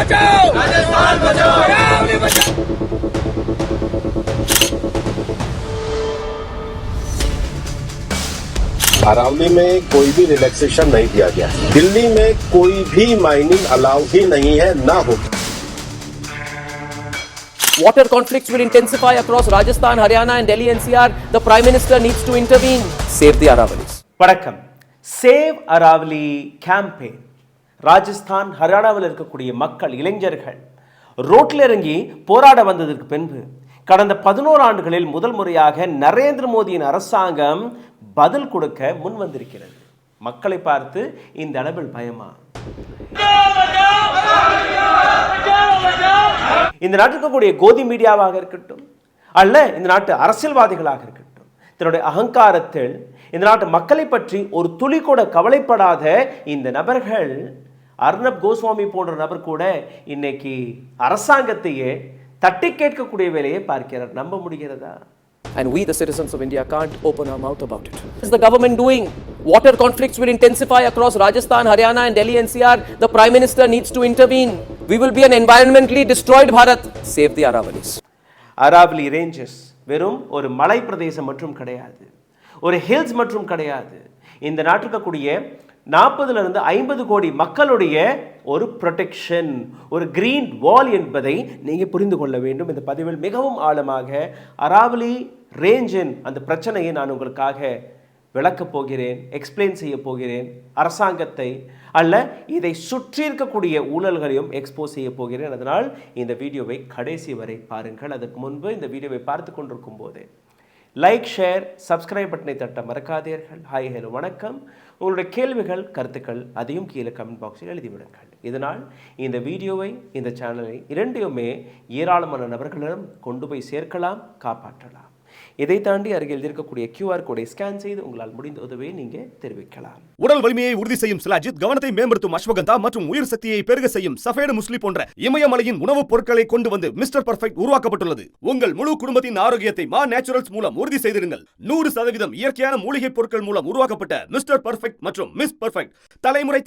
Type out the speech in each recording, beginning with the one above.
बचाओ, राजस्थान बचाओ, अरावली बचाओ। अरावली में कोई भी रिलैक्सेशन नहीं दिया गया। दिल्ली में कोई भी माइनिंग अलाउ ही नहीं है, ना हो। Water conflicts will intensify across Rajasthan, Haryana and Delhi NCR. The Prime Minister needs to intervene. Save the Aravalis. வணக்கம். சேவ் அராவலி கேம்பெயின் ராஜஸ்தான் ஹரியானாவில் இருக்கக்கூடிய மக்கள் இளைஞர்கள் ரோட்டில் இறங்கி போராட வந்ததற்கு பின்பு கடந்த 11 ஆண்டுகளில் முதல் முறையாக நரேந்திர மோடியின் அரசாங்கம் பதில் கொடுக்க முன் வந்திருக்கிறது. மக்களை பார்த்து இந்த அளவில் பயமா? இந்த நாட்டில் இருக்கக்கூடிய கோதி மீடியாவாக இருக்கட்டும் அல்ல இந்த நாட்டு அரசியல்வாதிகளாக இருக்கட்டும், தன்னுடைய அகங்காரத்தில் இந்த நாட்டு மக்களை பற்றி ஒரு துளி கூட கவலைப்படாத இந்த நபர்கள், அர்ணப் கோஸ்வாமி போன்ற நபர் கூட இன்னைக்கு அரசாங்கத்தையே தட்டி கேட்கக்கூடிய வேலையை பார்க்கிறார். நம்ப முடிகிறதா? And we, the citizens of India, can't open our mouth about it. What is the government doing? Water conflicts will intensify across Rajasthan, Haryana and Delhi NCR. The Prime Minister needs to intervene. We will be an environmentally destroyed Bharat. Save the Aravalis. Aravali ranges வெறும் ஒரு மலை பிரதேசம் மற்றும் கிடையாது, ஒரு hills மற்றும் கிடையாது. இந்த நாட்டில் இருக்கக்கூடிய 40 to 50 கோடி மக்களுடைய ஒரு ப்ரொடெக்ஷன், ஒரு கிரீன் வால் என்பதை நீங்கள் புரிந்து கொள்ள வேண்டும். இந்த பதிவில் மிகவும் ஆழமாக அராவலி ரேஞ்சின் அந்த பிரச்சனையை நான் உங்களுக்காக விளக்கப் போகிறேன், எக்ஸ்பிளைன் செய்ய போகிறேன். அரசாங்கத்தை அல்ல இதை சுற்றி இருக்கக்கூடிய ஊழல்களையும் எக்ஸ்போஸ் செய்ய போகிறேன். அதனால் இந்த வீடியோவை கடைசி வரை பாருங்கள். அதற்கு முன்பு இந்த வீடியோவை பார்த்து கொண்டிருக்கும் போதே லைக், ஷேர், சப்ஸ்கிரைப் பட்டனை தட்ட மறக்காதீர்கள். ஹாய், ஹலோ, வணக்கம். உங்களுடைய கேள்விகள், கருத்துக்கள் அதையும் கீழே கமெண்ட் பாக்ஸில் எழுதிவிடுங்கள். இதனால் இந்த வீடியோவை, இந்த சேனலை இரண்டையுமே ஏராளமான நபர்களிடம் கொண்டு போய் சேர்க்கலாம், காப்பாற்றலாம். இதை தாண்டி அருகில் இருக்கக்கூடிய QR கோடை ஸ்கேன் செய்து உங்களால் முடிந்த உதவியை நீங்க தெரிவிக்கலாம். உடல் வலிமையை உறுதி செய்யும் சிலாஜித், கவனத்தை மேம்படுத்தும் அஸ்வகந்தா மற்றும் உயிர் சக்தியை பெருக செய்யும் சஃபேடு முஸ்லி போன்ற இமயமலையின் உணவுப் பொருட்களை கொண்டு வந்து மிஸ்டர் பர்ஃபெக்ட் உருவாக்கப்பட்டுள்ளது. உங்கள் முழு குடும்பத்தின் ஆரோக்கியத்தை மா நேச்சுரல்ஸ் மூலம் உறுதி செய்திருங்கள். 100% இயற்கையான மூலிகை பொருட்கள் மூலம் உருவாக்கப்பட்ட மிஸ்டர் பர்ஃபெக்ட் மற்றும் மிஸ் பர்ஃபெக்ட்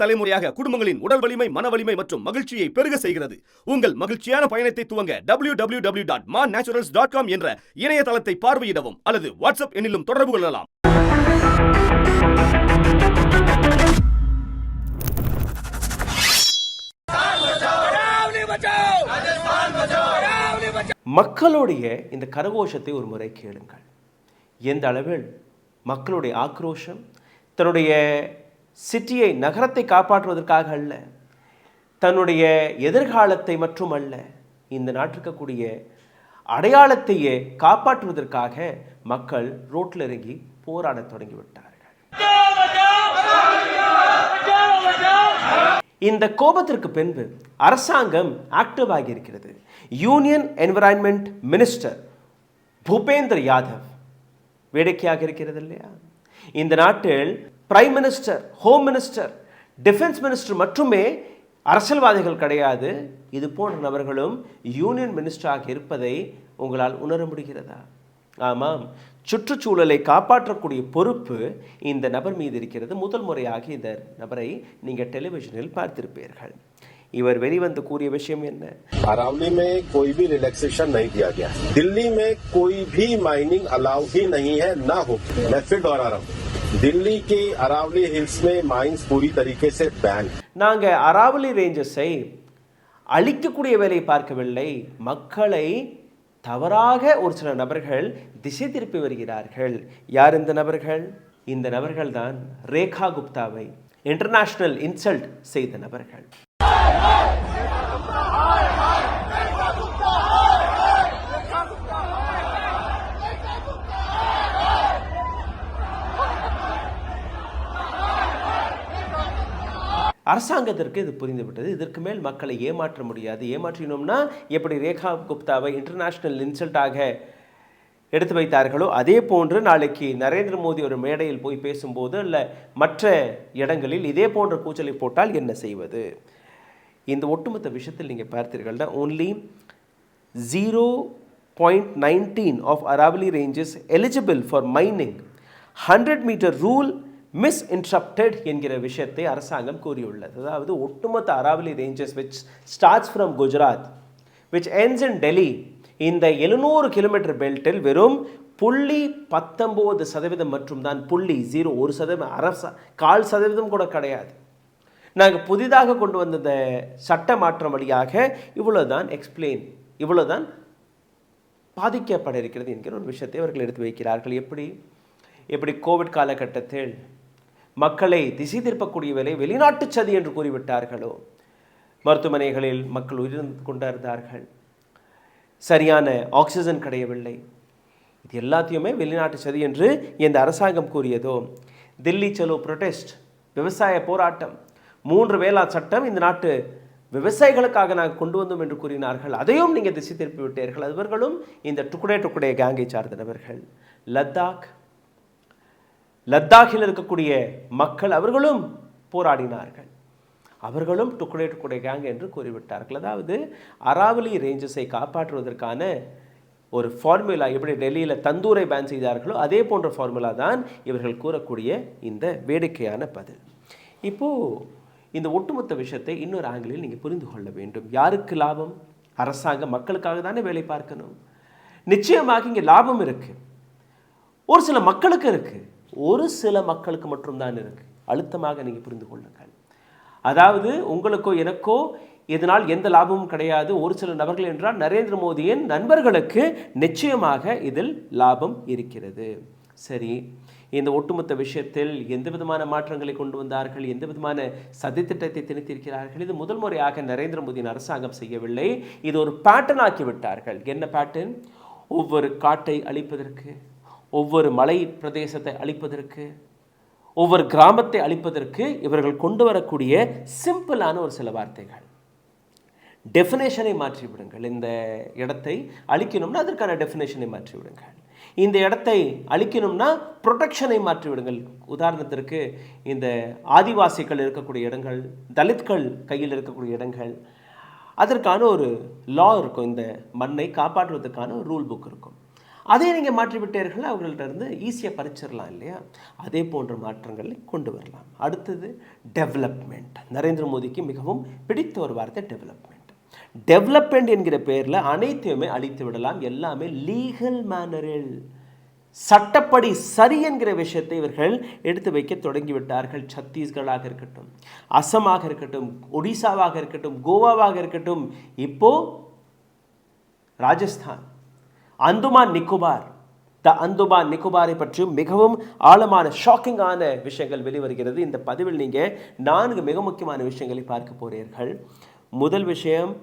தலைமுறையாக குடும்பங்களின் உடல் வலிமை, மன வலிமை மற்றும் மகிழ்ச்சியை பெருக செய்கிறது. உங்கள் மகிழ்ச்சியான பயணத்தை துவங்க www.manaturals.com என்ற இணையதளத்தை பார்வையிடவும் அல்லது வாட்ஸ்அப் எண்ணிலும் தொடர்பு கொள்ளலாம். மக்களுடைய இந்த கரகோஷத்தை ஒரு முறை கேளுங்கள். எந்த அளவில் மக்களுடைய ஆக்ரோஷம் தன்னுடைய சிட்டியை, நகரத்தை காப்பாற்றுவதற்காக அல்ல, தன்னுடைய எதிர்காலத்தை மட்டுமல்ல, இந்த நாட்டிற்கக்கூடிய அடையாளத்தையே காப்பாற்றுவதற்காக மக்கள் ரோட்டில் இறங்கி போராட தொடங்கிவிட்டார்கள். இந்த கோபத்திற்கு பின்பு அரசாங்கம் ஆக்டிவ் ஆகி இருக்கிறது. Union environment minister Bhupendra Yadav வேடிக்கையாக இருக்கிறது இல்லையா? இந்த நாட்டில் prime minister, home minister, defence minister மட்டுமே அரசியல்வாதிகள் கிடையாது. இது போன்ற நபர்களும் யூனியன் மினிஸ்டராக இருப்பதை உங்களால் உணர முடிகிறதா? ஆமாம், சுற்றுச்சூழலை காப்பாற்றக்கூடிய பொறுப்பு இந்த நபர் மீது இருக்கிறது. முதல் முறையாக இந்த நபரை நீங்கள் டெலிவிஷனில் பார்த்திருப்பீர்கள். இவர் வெளிவந்து கூறிய விஷயம் என்ன? अरावली में कोई भी रिलैक्सेशन नहीं दिया गया। दिल्ली में कोई भी माइनिंग अलाउ ही नहीं है, ना हो। मैं फिर दोहरा रहा हूँ, दिल्ली की अरावली हिल्स में माइंस पूरी तरीके से बैन। நாங்க அராவலி ரேஞ்சஸை அழிக்கக்கூடிய வேலையை பார்க்கவில்லை, மக்களை தவறாக ஒரு சில நபர்கள் திசை திருப்பி வருகிறார்கள். யார் இந்த நபர்கள்? இந்த நபர்கள் தான் ரேகா குப்தாவை இன்டர்நேஷனல் இன்சல்ட் செய்த நபர்கள். அரசாங்கத்திற்கு இது புரிந்துவிட்டது. இதற்கு மேல் மக்களை ஏமாற்ற முடியாது. ஏமாற்றினோம்னா எப்படி ரேகா குப்தாவை இன்டர்நேஷனல் இன்சல்ட்டாக எடுத்து வைத்தார்களோ அதே போன்று நாளைக்கு நரேந்திர மோடி ஒரு மேடையில் போய் பேசும்போது இல்லை மற்ற இடங்களில் இதே போன்ற கூச்சலை போட்டால் என்ன செய்வது? இந்த ஒட்டுமொத்த விஷயத்தில் நீங்கள் பார்த்தீர்கள்னா only 0.19 of Aravalli ranges eligible for mining. 100-meter rule மிஸ்இன்டர்ப்டட் என்கிற விஷயத்தை அரசாங்கம் கூறியுள்ளது. அதாவது ஒட்டுமொத்த Aravali ranges which starts from Gujarat which ends in Delhi, இந்த 700 கிலோமீட்டர் பெல்ட்டில் வெறும் 0.19% மற்றும் தான், 0.01%, 0.25% கூட கிடையாது. நாங்கள் புதிதாக கொண்டு வந்த இந்த சட்ட மாற்றம் வழியாக இவ்வளோதான் இவ்வளோதான் பாதிக்கப்பட இருக்கிறது என்கிற ஒரு விஷயத்தை அவர்கள் எடுத்து வைக்கிறார்கள். எப்படி கோவிட் காலகட்டத்தில் மக்களை திசை திருப்பக்கூடிய வேலை வெளிநாட்டு சதி என்று கூறிவிட்டார்களோ, மருத்துவமனைகளில் மக்கள் உயிரிழந்து கொண்டிருந்தார்கள், சரியான ஆக்சிஜன் கிடையவில்லை, இது எல்லாத்தையுமே வெளிநாட்டு சதி என்று இந்த அரசாங்கம் கூறியதோ, தில்லி சலோ ப்ரொடெஸ்ட், விவசாய போராட்டம், 3 வேளாண் சட்டம் இந்த நாட்டு விவசாயிகளுக்காக நாங்கள் கொண்டு வந்தோம் என்று கூறினார்கள், அதையும் நீங்கள் திசை திருப்பி விட்டீர்கள். அவர்களும் இந்த டுக்குடே கேங்கை சார்ந்தவர்கள். லத்தாக்கில் இருக்கக்கூடிய மக்கள் அவர்களும் போராடினார்கள், அவர்களும் டுக்குடே கேங் என்று கூறிவிட்டார்கள். அதாவது அராவலி ரேஞ்சஸை காப்பாற்றுவதற்கான ஒரு ஃபார்முலா, எப்படி டெல்லியில் தந்தூரை பேன் செய்தார்களோ அதே போன்ற ஃபார்முலா தான் இவர்கள் கூறக்கூடிய இந்த வேடிக்கையான பதில். இப்போது இந்த ஒட்டுமொத்த விஷயத்தை இன்னொரு ஆங்கிளில் நீங்கள் புரிந்து கொள்ள வேண்டும். யாருக்கு லாபம்? அரசாங்கம் மக்களுக்காக தானே வேலை பார்க்கணும். நிச்சயமாக இங்கே லாபம் இருக்குது, ஒரு சில மக்களுக்கு இருக்குது, ஒரு சில மக்களுக்கு மட்டும்தான் இருக்குது. அழுத்தமாக நீங்கள் புரிந்து கொள்ளுங்கள். அதாவது உங்களுக்கோ எனக்கோ இதனால் எந்த லாபமும் கிடையாது. ஒரு சில நபர்கள் என்றால் நரேந்திர மோடியின் நண்பர்களுக்கு நிச்சயமாக இதில் லாபம் இருக்கிறது. சரி, இந்த ஒட்டுமொத்த விஷயத்தில் எந்த விதமான மாற்றங்களை கொண்டு வந்தார்கள், எந்த விதமான சதித்திட்டத்தை திணித்திருக்கிறார்கள்? இது முதல் முறையாக நரேந்திர மோடியின் அரசாங்கம் செய்யவில்லை, இது ஒரு பேட்டர்ன் ஆக்கிவிட்டார்கள். என்ன பேட்டர்ன்? ஒவ்வொரு காட்டை அழிப்பதற்கு, ஒவ்வொரு மலை பிரதேசத்தை அழிப்பதற்கு, ஒவ்வொரு கிராமத்தை அழிப்பதற்கு இவர்கள் கொண்டு வரக்கூடிய சிம்பிளான ஒரு சில வார்த்தைகள். டெஃபினேஷனை மாற்றிவிடுங்கள். இந்த இடத்தை அழிக்கணும்னா அதற்கான டெஃபினேஷனை மாற்றிவிடுங்கள். இந்த இடத்தை அழிக்கணும்னா ப்ரொடெக்ஷனை மாற்றிவிடுங்கள். உதாரணத்திற்கு இந்த ஆதிவாசிகள் இருக்கக்கூடிய இடங்கள், தலித்கள் கையில் இருக்கக்கூடிய இடங்கள், அதற்கான ஒரு லா இருக்கும். இந்த மண்ணை காப்பாற்றுவதற்கான ஒரு ரூல் புக் இருக்கும். அதை நீங்கள் மாற்றிவிட்டீர்கள், அவர்கள்ட்ட இருந்து ஈஸியாக பறிச்சிடலாம் இல்லையா? அதே போன்ற மாற்றங்களை கொண்டு வரலாம். அடுத்தது டெவலப்மெண்ட். நரேந்திர மோடிக்கு மிகவும் பிடித்த ஒரு வார்த்தை டெவலப்மெண்ட். டெவலப்மெண்ட் என்கிற பெயரில் அனைத்தையுமே அழித்து விடலாம். எல்லாமே லீகல் மேனரில், சட்டப்படி சரி என்கிற விஷயத்தை இவர்கள் எடுத்து வைக்க தொடங்கிவிட்டார்கள். சத்தீஸ்கராக இருக்கட்டும், அசமாக இருக்கட்டும், ஒடிசாவாக இருக்கட்டும், கோவாவாக இருக்கட்டும், இப்போ ராஜஸ்தான், அந்தமான் நிக்கோபார், அந்தமான் நிக்கோபாரை பற்றியும் மிகவும் ஆழமான ஷாக்கிங்கான விஷயங்கள் வெளிவருகிறது. இந்த பதிவில் நீங்கள் 4 மிக முக்கியமான விஷயங்களை பார்க்க போகிறீர்கள். முதல் விஷயம்,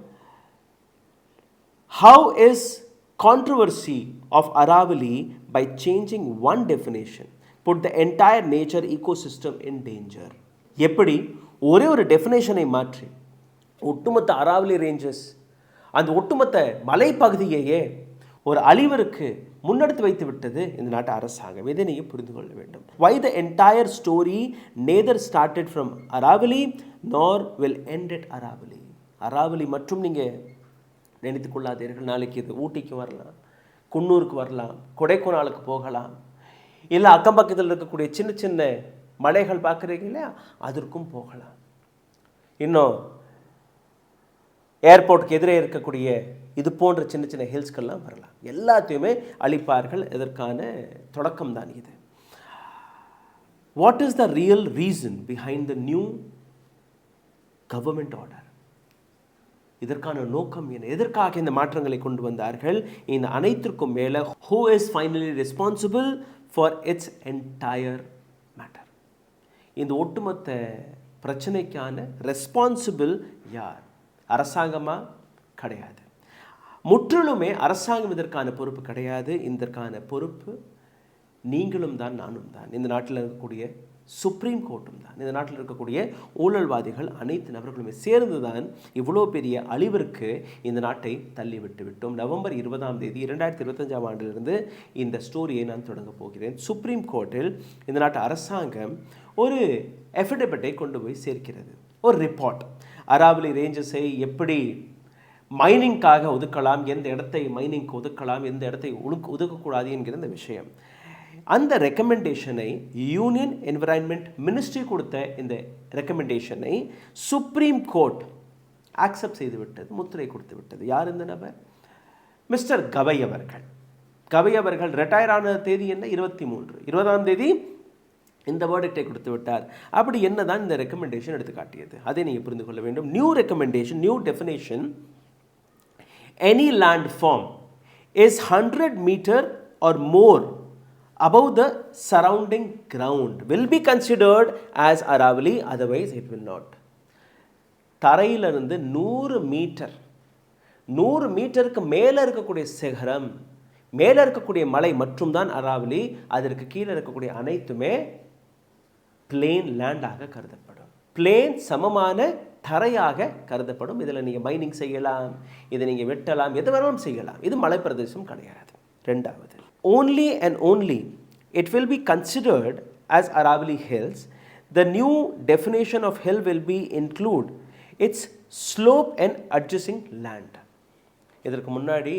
how is controversy of Aravali by changing one definition put the entire nature ecosystem in danger? எப்படி ஒரே ஒரு டெஃபினேஷனை மாற்றி ஒட்டுமொத்த அராவலி ரேஞ்சஸ், அந்த ஒட்டுமொத்த மலைப்பகுதியையே ஒரு அழிவிற்கு முன்னெடுத்து வைத்து விட்டது இந்த நாட்டு அரசாங்கம். இதை நீங்கள் புரிந்து கொள்ள வேண்டும். Why the entire story neither started from Aravali nor will end at Aravali. அராவலி மற்றும் நீங்கள் நினைத்து கொள்ளாதீர்கள். நாளைக்கு இது ஊட்டிக்கு வரலாம், குன்னூருக்கு வரலாம், கொடைக்கானலுக்கு போகலாம், இல்லை அக்கம் பக்கத்தில் இருக்கக்கூடிய சின்ன சின்ன மலைகள் பார்க்குறீங்க இல்லையா, அதற்கும் போகலாம். இன்னும் ஏர்போர்ட்டுக்கு எதிரே இருக்கக்கூடிய இது போன்ற சின்ன சின்ன ஹில்ஸ்கெல்லாம் வரலாம். எல்லாத்தையுமே அழிப்பார்கள். இதற்கான தொடக்கம் தான் இது. What is the real reason behind the new government order? இதற்கான நோக்கம் என்ன? எதற்காக இந்த மாற்றங்களை கொண்டு வந்தார்கள்? இந்த அனைத்திற்கும் மேலே who is finally responsible for its entire matter? இந்த ஒட்டுமொத்த பிரச்சனைக்கான ரெஸ்பான்சிபிள் யார்? அரசாங்கமா? கிடையாது. முற்றிலுமே அரசாங்கம் இதற்கான பொறுப்பு கிடையாது. இதற்கான பொறுப்பு நீங்களும் தான், நானும் தான், இந்த நாட்டில் இருக்கக்கூடிய சுப்ரீம் கோர்ட்டும் தான், இந்த நாட்டில் இருக்கக்கூடிய ஊழல்வாதிகள் அனைத்து நபர்களுமே சேர்ந்து தான் இவ்வளோ பெரிய அழிவிற்கு இந்த நாட்டை தள்ளிவிட்டு விட்டோம். நவம்பர் 20 2025 ஆண்டிலிருந்து இந்த ஸ்டோரியை நான் தொடங்க போகிறேன். சுப்ரீம் கோர்ட்டில் இந்த நாட்டு அரசாங்கம் ஒரு எஃபிடவிட்டை கொண்டு போய் சேர்க்கிறது, ஒரு ரிப்போர்ட். அராவலி ரேஞ்சஸை எப்படி மைனிங்காக ஒதுக்கலாம், எந்த இடத்தை மைனிங்க்கு ஒதுக்கலாம், எந்த இடத்தை ஒதுக்கக்கூடாது என்கிற இந்த விஷயம். அந்த ரெக்கமெண்டேஷனை யூனியன் என்விரான்மெண்ட் மினிஸ்ட்ரி கொடுத்த இந்த ரெக்கமெண்டேஷனை சுப்ரீம் கோர்ட் ஆக்செப்ட் செய்து விட்டது, முத்திரை கொடுத்து விட்டது. யார் இந்த நபர்? மிஸ்டர் கவை அவர்கள். கவை அவர்கள் ரிட்டையர் ஆன தேதி என்ன? 20ஆம் தேதி இந்த வேர்டிக்டை கொடுத்து விட்டார். அப்படி என்ன தான் இந்த ரெக்கமெண்டேஷன் எடுத்து காட்டியது, அதை நீங்கள் புரிந்து கொள்ள வேண்டும். New recommendation, new definition: any land form is 100 meter or more above the surrounding ground will be considered as Aravali, otherwise it will not. தரையிலிருந்து 100 மீட்டர், 100 மீட்டருக்கு மேலே இருக்கக்கூடிய சிகரம், மேலே இருக்கக்கூடிய மலை மற்றும் தான் அராவலி. அதற்கு கீழே இருக்கக்கூடிய அனைத்துமே பிளேன் லேண்டாக கருதப்படும். பிளேன் சமமான தரையாக கருதப்படும். இதில் நீங்கள் மைனிங் செய்யலாம், இதை நீங்கள் வெட்டலாம், எது வேணாலும் செய்யலாம். இது மலைப்பிரதேசம் கிடையாது. ரெண்டாவது, only and only it will be considered as Aravali Hills. The new definition of hill will be include its slope and adjacent land. இதற்கு முன்னாடி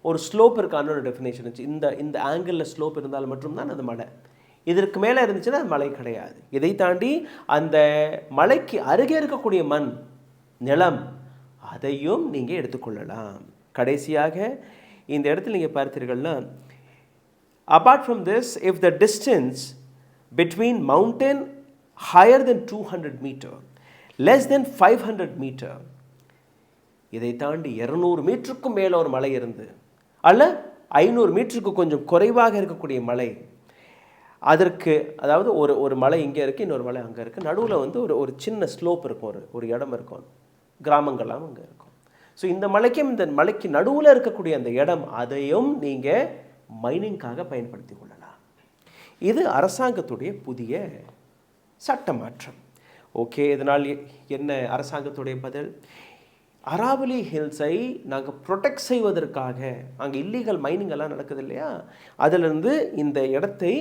ஒரு ஸ்லோப் இருக்கான ஒரு டெஃபினேஷன் இருந்துச்சு. இந்த ஆங்கிளில் ஸ்லோப் இருந்தால் மட்டும்தான் அது மலை. இதற்கு மேலே இருந்துச்சுன்னா அது மலை கிடையாது. இதை தாண்டி அந்த மலைக்கு அருகே இருக்கக்கூடிய மண், நிலம், அதையும் நீங்கள் எடுத்துக்கொள்ளலாம். கடைசியாக இந்த இடத்துல நீங்கள் பார்த்தீர்கள்னா, apart from this, if the distance between mountain higher than 200 meter, less than 500 meter, இதை தாண்டி 200 மீட்டருக்கும் மேலே ஒரு மலை இருந்து, அல்ல 500 மீட்டருக்கு கொஞ்சம் குறைவாக இருக்கக்கூடிய மலை, அதற்கு அதாவது ஒரு மலை இங்கே இருக்குது, இன்னொரு மலை அங்கே இருக்குது, நடுவில் வந்து ஒரு சின்ன ஸ்லோப் இருக்கும், ஒரு இடம் இருக்கும், கிராமங்கள்லாம் அங்கே இருக்கும். ஸோ இந்த மலைக்கும் இந்த மலைக்கு நடுவில் இருக்கக்கூடிய அந்த இடம், அதையும் நீங்கள் மைனிங்காக பயன்படுத்தி கொள்ளலாம். இது அரசாங்கத்துடைய புதிய சட்ட மாற்றம். ஓகே, இதனால் என்ன அரசாங்கத்துடைய பதில்? அராவலி ஹில்ஸை நாங்கள் ப்ரொடெக்ட் செய்வதற்காக, அங்கே இல்லீகல் மைனிங் எல்லாம் நடக்குது இல்லையா, அதிலிருந்து இந்த இடத்தை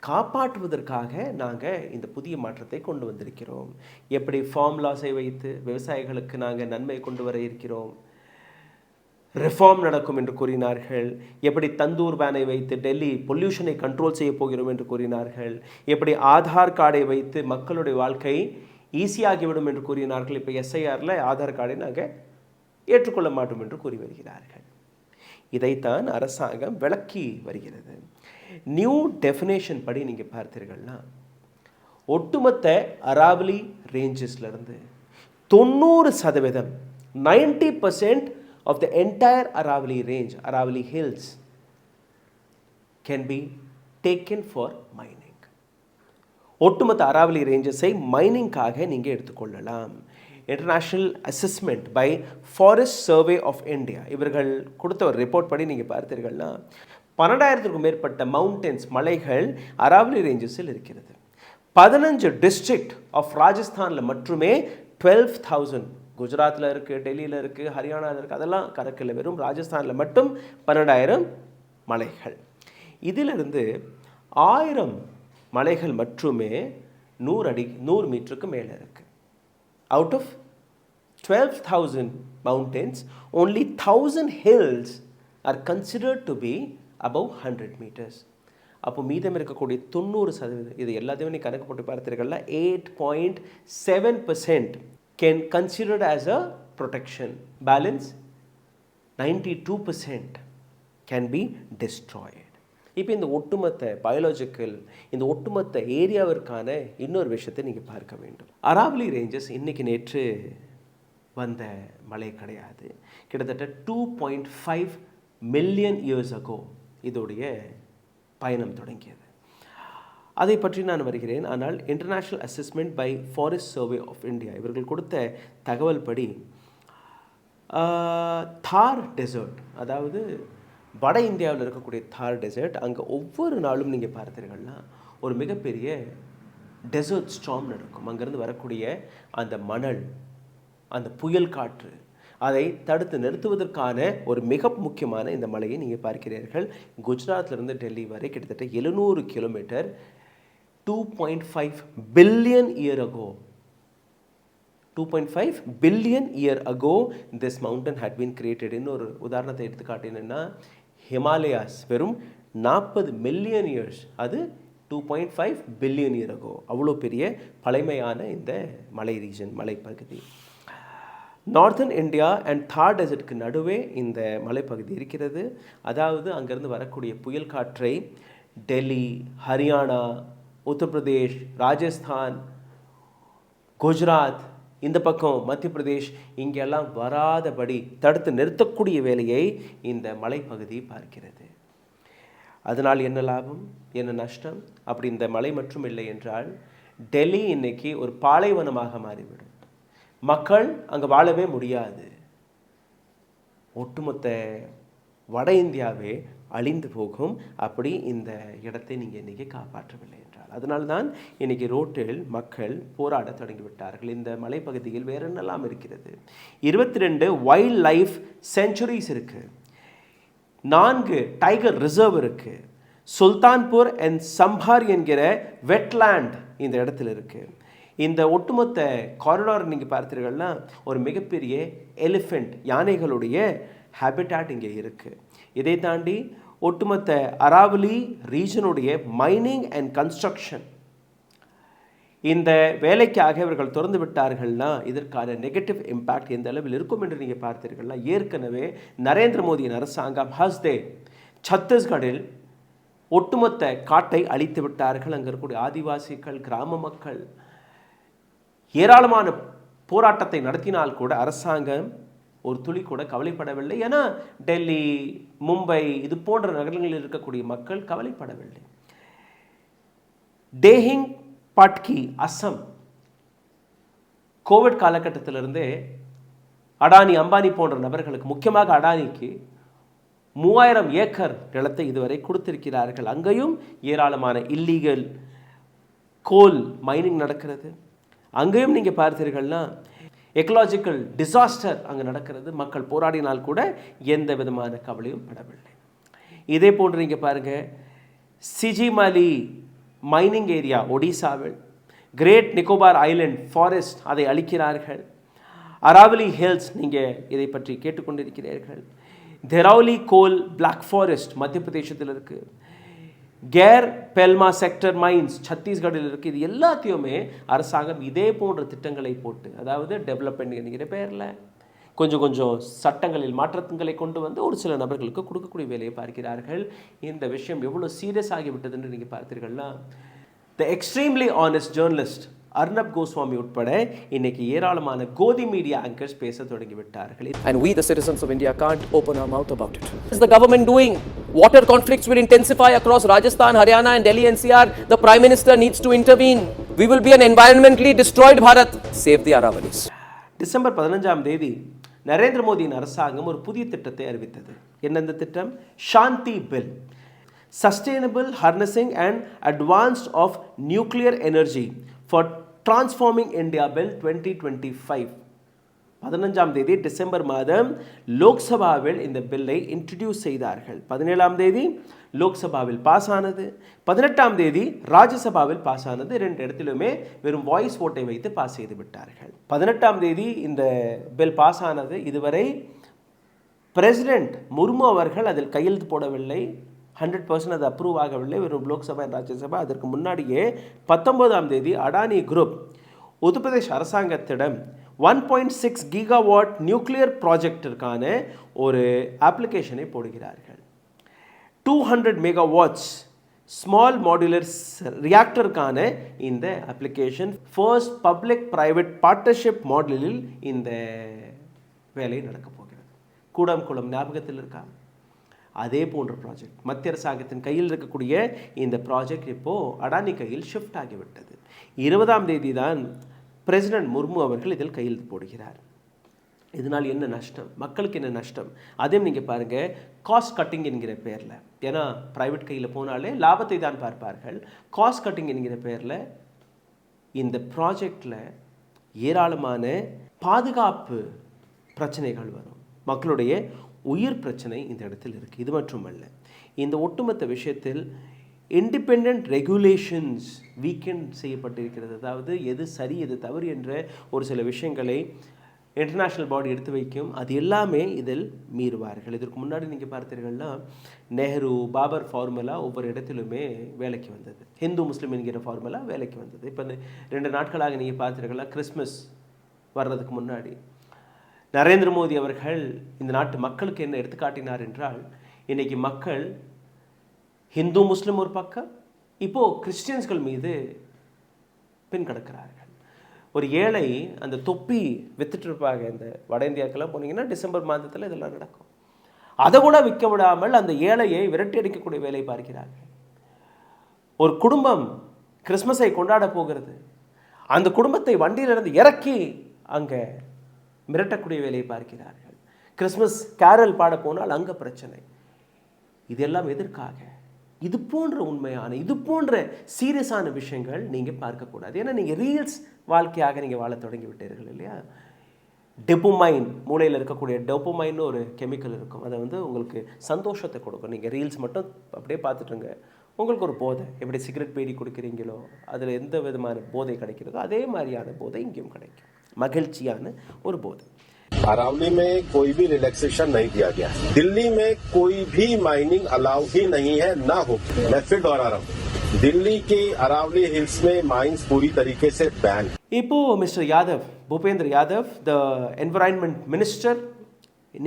காப்பாற்றுவதற்காக நாங்கள் இந்த புதிய மாற்றத்தை கொண்டு வந்திருக்கிறோம். எப்படி ஃபார்முலாஸை வைத்து விவசாயிகளுக்கு நாங்கள் நன்மை கொண்டு வர இருக்கிறோம், ரிஃபார்ம் நடக்கும் என்று கூறினார்கள். எப்படி தந்தூர் பேனை வைத்து டெல்லி பொல்யூஷனை கண்ட்ரோல் செய்ய போகிறோம் என்று கூறினார்கள். எப்படி ஆதார் கார்டை வைத்து மக்களுடைய வாழ்க்கை ஈஸியாகிவிடும் என்று கூறினார்கள். இப்போ எஸ்ஐஆரில் ஆதார் கார்டை நாங்கள் ஏற்றுக்கொள்ள மாட்டோம் என்று கூறி வருகிறார்கள். இதைத்தான் அரசாங்கம் விளக்கி வருகிறது. நியூ டெஃபினேஷன் படி நீங்கள் பார்த்தீர்கள்னா, ஒட்டுமொத்த அராவலி ரேஞ்சஸ்லேருந்து 90%, 90% of the entire Aravali range, Aravali hills, can be taken for mining. ஒட்டுமொத்த அராவலி ரேஞ்சஸை மைனிங்காக நீங்கள் எடுத்துக்கொள்ளலாம். International assessment by forest survey of India, இவர்கள் கொடுத்த ஒரு ரிப்போர்ட் படி நீங்கள் பார்த்தீர்கள்னா 12,000க்கும் மேற்பட்ட மவுண்டன்ஸ், மலைகள் அராவலி ரேஞ்சஸில் இருக்கிறது. 15 டிஸ்ட்ரிக்ட் ஆஃப் ராஜஸ்தானில் மட்டுமே 12,000, குஜராத்தில் இருக்குது, டெல்லியில் இருக்குது, ஹரியானாவில் இருக்குது, அதெல்லாம் கணக்கில். வெறும் ராஜஸ்தானில் மட்டும் 12,000 மலைகள். இதிலிருந்து 1000 மலைகள் மட்டுமே 100 மீட்டருக்கு மேலே இருக்குது. Out of 12,000 mountains, only 1,000 hills are considered to be above 100 meters. அப்போ மீதம் இருக்கக்கூடிய 90%, இது எல்லாத்தையும் நீ கணக்கு போட்டு பார்த்தீர்கள்னா 8.7% can considered as a protection. Balance 92% can be destroyed. இப்போ இந்த ஒட்டுமொத்த பயாலஜிக்கல், இந்த ஒட்டுமொத்த ஏரியாவிற்கான இன்னொரு விஷயத்தை நீங்கள் பார்க்க வேண்டும். அராவலி ரேஞ்சஸ் இன்றைக்கி நேற்று வந்த மலை கிடையாது. கிட்டத்தட்ட 2.5 மில்லியன் இயர்ஸ் அகோ இதோடைய பயணம் தொடங்கியது. அதை பற்றி நான் வருகிறேன். ஆனால் international assessment by forest survey of India இவர்கள் கொடுத்த தகவல் படி தார் டெசர்ட், அதாவது வட இந்தியாவில் இருக்கக்கூடிய தார் டெசர்ட், அங்கே ஒவ்வொரு நாளும் நீங்கள் பார்த்தீர்கள்னா ஒரு மிகப்பெரிய டெசர்ட் ஸ்டார்ம் நடக்கும். அங்கேருந்து வரக்கூடிய அந்த மணல், அந்த புயல் காற்று, அதை தடுத்து நிறுத்துவதற்கான ஒரு மிக முக்கியமான இந்த மலையை நீங்கள் பார்க்கிறீர்கள். குஜராத்திலிருந்து டெல்லி வரை கிட்டத்தட்ட 700 kilometre. 2.5 billion year ago, 2.5 billion year ago this mountain had been created. இன்னொரு உதாரணத்தை எடுத்துக்காட்டினேன்னா, ஹிமாலயாஸ் வெறும் 40 மில்லியன் இயர்ஸ், அது 2.5 பில்லியன் இயர் ago. அவ்வளோ பெரிய பழமையான இந்த மலை ரீஜன், மலைப்பகுதி. நார்த்தன் இந்தியா அண்ட் தார் டெசர்ட்க்கு நடுவே இந்த மலைப்பகுதி இருக்கிறது. அதாவது அங்கேருந்து வரக்கூடிய புயல் காற்றை டெல்லி, ஹரியானா, உத்தரப்பிரதேஷ், ராஜஸ்தான், குஜராத், இந்த பக்கம் மத்திய பிரதேஷ், இங்கெல்லாம் வராதபடி தடுத்து நிறுத்தக்கூடிய வேலையை இந்த மலைப்பகுதி பார்க்கிறது. அதனால் என்ன லாபம், என்ன நஷ்டம்? அப்படி இந்த மலை மட்டும் இல்லை என்றால் டெல்லி இன்னைக்கு ஒரு பாலைவனமாக மாறிவிடும். மக்கள் அங்கே வாழவே முடியாது. ஒட்டுமொத்த வட இந்தியாவே அழிந்து போகும். அப்படி இந்த இடத்தை நீங்கள் இன்றைக்கி காப்பாற்றவில்லை என்றால். அதனால்தான் இன்றைக்கி ரோட்டில் மக்கள் போராட தொடங்கிவிட்டார்கள். இந்த மலைப்பகுதியில் வேறு என்னெல்லாம் இருக்கிறது? 22 வைல்ட் லைஃப் சென்ச்சுரிஸ் இருக்குது, 4 டைகர் ரிசர்வ் இருக்குது, சுல்தான்பூர் அண்ட் சம்பார் என்கிற வெட்லேண்ட் இந்த இடத்துல இருக்குது. இந்த ஒட்டுமொத்த காரிடார் நீங்கள் பார்த்தீர்கள்னா ஒரு மிகப்பெரிய எலிஃபெண்ட், யானைகளுடைய ஹேபிட்டாட் இங்கே இருக்குது. இதை தாண்டி ஒட்டுமொத்த அராவலி ரீஜனுடைய மைனிங் அண்ட் கன்ஸ்ட்ரக்ஷன் இந்த வேலைக்காக இவர்கள் திறந்து விட்டார்கள்னா இதற்கான நெகட்டிவ் இம்பேக்ட் எந்த அளவில் இருக்கும் என்று நீங்கள் பார்த்தீர்கள்னா, ஏற்கனவே நரேந்திர மோடியின் அரசாங்கம் ஹஸ்தே சத்தீஸ்கடில் ஒட்டுமொத்த காட்டை அழித்து விட்டார்கள். அங்கே இருக்கக்கூடிய ஆதிவாசிகள், கிராம மக்கள் ஏராளமான போராட்டத்தை நடத்தினால் கூட அரசாங்கம் ஒரு துளி கூட கவலைப்படவில்லை. ஏன்னா டெல்லி, மும்பை இது போன்ற நகரங்களில் இருக்கக்கூடிய மக்கள் கவலைப்படவில்லை. டேஹிங் பட்கி, அஸ்ஸாம், கோவிட் காலகட்டத்திலிருந்தே அடானி, அம்பானி போன்ற நபர்களுக்கு, முக்கியமாக அடானிக்கு 3000 ஏக்கர் நிலத்தை இதுவரை கொடுத்திருக்கிறார்கள். அங்கேயும் ஏராளமான இல்லீகல் கோல் மைனிங் நடக்கிறது. அங்கேயும் நீங்கள் பார்த்தீர்கள்னா எக்கலாஜிக்கல் டிசாஸ்டர் அங்கே நடக்கிறது. மக்கள் போராடினால் கூட எந்த விதமான கவலையும் படவில்லை. இதே போன்று நீங்கள் பாருங்கள், சிஜிமலி மைனிங் ஏரியா ஒடிசாவில், கிரேட் நிக்கோபார் ஐலண்ட் ஃபாரஸ்ட் அதை அழிக்கிறார்கள். அராவலி ஹில்ஸ் நீங்கள் இதை பற்றி கேட்டுக்கொண்டிருக்கிறீர்கள். தெரௌலி கோல் பிளாக் ஃபாரஸ்ட் மத்திய பிரதேசத்தில் இருக்குது. கேர் பெல்மா செக்டர் மைன்ஸ் சத்தீஸ்கடில் இருக்குது. இது எல்லாத்தையுமே அரசாங்கம் இதே போன்ற திட்டங்களை போட்டு, அதாவது டெவலப்மெண்ட் என்கிற பெயரில் கொஞ்சம் கொஞ்சம் சட்டங்களில் மாற்றங்களை கொண்டு வந்து ஒரு சில நபர்களுக்கு கொடுக்கக்கூடிய வேலையை பார்க்கிறார்கள். இந்த விஷயம் எவ்வளோ சீரியஸ் ஆகிவிட்டது என்று நீங்கள் பார்த்தீர்கள்னா, the extremely honest journalist Arnab Goswami உட்பட இன்னைக்கு ஏராளமான கோதி மீடியா ஆங்கர்ஸ் பேச தொடங்கிவிட்டார்கள். And we the citizens of India can't open our mouth about it. What is the government doing? Water conflicts will intensify across Rajasthan, Haryana and Delhi NCR. The Prime Minister needs to intervene. We will be an environmentally destroyed Bharat. Save the Aravalis. December 15ஆம் தேதி நரேந்திர மோடியின் அரசாங்கம் ஒரு புதிய திட்டத்தை அறிவித்தது. என்ன இந்த திட்டம்? Shanti bill, sustainable harnessing and advanced of nuclear energy for transforming India bill 2025. 15ஆம் தேதி டிசம்பர் மாதம் லோக்சபாவில் இந்த பில்லை இன்ட்ரடியூஸ் செய்தார்கள். 17ஆம் தேதி லோக்சபாவில் பாஸ் ஆனது, 18ஆம் தேதி ராஜ்யசபாவில் பாஸ் ஆனது. 2 இடத்திலுமே வெறும் வாய்ஸ் ஓட்டை வைத்து பாஸ் செய்து விட்டார்கள். 18ஆம் தேதி இந்த பில் பாஸ் ஆனது. இதுவரை பிரசிடென்ட் முர்மு அவர்கள் அதில் கையெழுத்து போடவில்லை. 100% அது அப்ரூவ் ஆகவில்லை. வெறும் லோக்சபா, ராஜ்யசபா. அதற்கு முன்னாடியே 19ஆம் தேதி அடானி குரூப் உத்தரப்பிரதேஷ் அரசாங்கத்திடம் 1.6 கிகாவாட் நியூக்ளியர் ப்ராஜெக்டிற்கான ஒரு அப்ளிகேஷனை போடுகிறார்கள். 200 மெகாவாட்ஸ் ஸ்மால் மாடுலர் ரியாக்டருக்கான இந்த application first public private partnership மாடலில் இந்த வேலை நடக்கப் போகிறது. கூடம் ஞாபகத்தில் இருக்கா? அதே போன்ற ப்ராஜெக்ட் மத்திய அரசாங்கத்தின் கையில் இருக்கக்கூடிய இந்த ப்ராஜெக்ட் இப்போது அடானி கையில் ஷிஃப்ட் ஆகிவிட்டது. 20ஆம் தேதி தான் பிரசிடென்ட் முர்மு அவர்கள் இதில் கையெழுத்து போடுகிறார். இதனால் என்ன நஷ்டம், மக்களுக்கு என்ன நஷ்டம், அதையும் நீங்கள் பாருங்கள். காஸ்ட் கட்டிங் என்கிற பேரில், ஏன்னா ப்ரைவேட் கையில் போனாலே லாபத்தை தான் பார்ப்பார்கள். காஸ்ட் கட்டிங் என்கிற பேரில் இந்த ப்ராஜெக்டில் ஏராளமான பாதுகாப்பு பிரச்சனைகள் வரும். மக்களுடைய உயிர் பிரச்சனை இந்த இடத்தில் இருக்குது. இது மட்டுமல்ல, இந்த ஒட்டுமொத்த விஷயத்தில் இண்டிபெண்ட் ரெகுலேஷன்ஸ் வீக்கெண்ட் செய்யப்பட்டிருக்கிறது. அதாவது எது சரி எது தவறு என்ற ஒரு சில விஷயங்களை இன்டர்நேஷ்னல் பாடி எடுத்து வைக்கும், அது எல்லாமே இதில் மீறுவார்கள். இதற்கு முன்னாடி நீங்கள் பார்த்தீர்கள்னா நெஹ்ரு பாபர் ஃபார்முலா ஒவ்வொரு இடத்திலுமே வேலைக்கு வந்தது. ஹிந்து முஸ்லீம் என்கிற ஃபார்முலா வேலைக்கு வந்தது. இப்போ இந்த 2 நாட்களாக நீங்கள் பார்த்தீர்கள்னா கிறிஸ்மஸ் வர்றதுக்கு முன்னாடி நரேந்திர மோடி அவர்கள் இந்த நாட்டு மக்களுக்கு என்ன எடுத்துக்காட்டினார் என்றால், இன்றைக்கி மக்கள் ஹிந்து முஸ்லீம் ஒரு பக்கம், இப்போது கிறிஸ்டியன்ஸ்கள் மீது பின் கிடக்கிறார்கள். ஒரு ஏழை அந்த தொப்பி வித்துட்டு இருப்பாங்க. இந்த வட இந்தியாவுக்கெல்லாம் போனீங்கன்னா டிசம்பர் மாதத்தில் இதெல்லாம் நடக்கும். அதை கூட விற்க விடாமல் அந்த ஏழையை விரட்டி அடிக்கக்கூடிய வேலை பார்க்கிறார்கள். ஒரு குடும்பம் கிறிஸ்மஸை கொண்டாட போகிறது, அந்த குடும்பத்தை வண்டியிலிருந்து இறக்கி அங்கே மிரட்டக்கூடிய வேலையை பார்க்கிறார்கள். கிறிஸ்மஸ் கேரல் பாட போனால் அங்கே பிரச்சனை. இதெல்லாம் எதற்காக? இது போன்ற உண்மையான, இது போன்ற சீரியஸான விஷயங்கள் நீங்கள் பார்க்கக்கூடாது. ஏன்னா நீங்கள் ரீல்ஸ் வாழ்க்கையாக நீங்கள் வாழ தொடங்கி விட்டீர்கள் இல்லையா? டெப்போமைன், மூளையில் இருக்கக்கூடிய டெப்போமைன்னு ஒரு கெமிக்கல் இருக்கும். அதை உங்களுக்கு சந்தோஷத்தை கொடுக்கும். நீங்கள் ரீல்ஸ் மட்டும் அப்படியே பார்த்துட்டுங்க, உங்களுக்கு ஒரு போதை. எப்படி சிகரெட் பீடி குடிக்கிறீங்களோ அதில் எந்த விதமான போதை கிடைக்கிறதோ அதே மாதிரியான போதை இங்கேயும் கிடைக்கும். மகிழ்ச்சியான ஒரு போதை. अरावली में कोई भी रिलैक्सेशन नहीं दिया गया। दिल्ली में कोई भी माइनिंग अलाउ ही नहीं है, ना हो। मैं फिर दोहरा रहा हूँ, दिल्ली के अरावली हिल्स में माइंस पूरी तरीके से बैन। இப்போ mister Yadav, Bhupendra Yadav, the environment minister,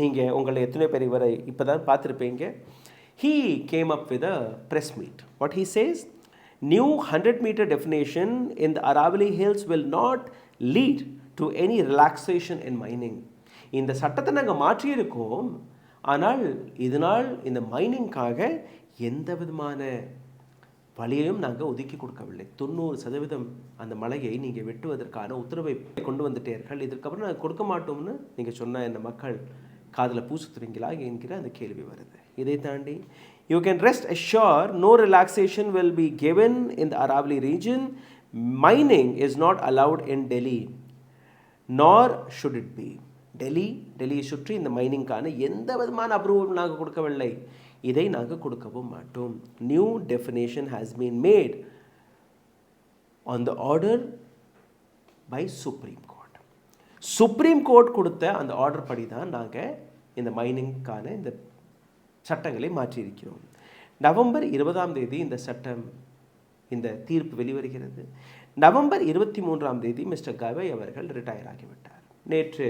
நீங்கள் உங்களை எத்தனை பேர் இவரை இப்போ தான் பார்த்துருப்பீங்க. he came up with a press meet. What he says, new 100-meter definition in the Aravalli Hills will not lead to any relaxation in mining. இந்த சட்டத்தை நாங்கள் மாற்றியிருக்கோம், ஆனால் இதனால் இந்த மைனிங்காக எந்த விதமான வழியையும் நாங்கள் ஒதுக்கி கொடுக்கவில்லை. 90% அந்த மலையை நீங்கள் வெட்டுவதற்கான உத்தரவை கொண்டு வந்துட்டீர்கள். இதுக்கப்புறம் நாங்கள் கொடுக்க மாட்டோம்னு நீங்கள் சொன்னால் என்ன மக்கள் காதில் பூசுத்துறீங்களா என்கிற அந்த கேள்வி வருது. இதை தாண்டி you can rest assured no relaxation will be given in the Aravalli region. Mining is not allowed in Delhi, nor should it be. டெல்லியை சுற்றி இந்த மைனிங்கான எந்த விதமான அப்ரூவல் நாங்கள் கொடுக்கவில்லை, இதை நாங்கள் கொடுக்கவும் மாட்டோம். New definition has been made on the order by supreme court. Supreme court கொடுத்த அந்த ஆர்டர் படி தான் நாங்கள் இந்த மைனிங்கான இந்த சட்டங்களை மாற்றியிருக்கிறோம். நவம்பர் 20 இந்த சட்டம், இந்த தீர்ப்பு வெளிவருகிறது. நவம்பர் 23 மிஸ்டர் கவை அவர்கள் ரிட்டையர் ஆகிவிட்டார். நேற்று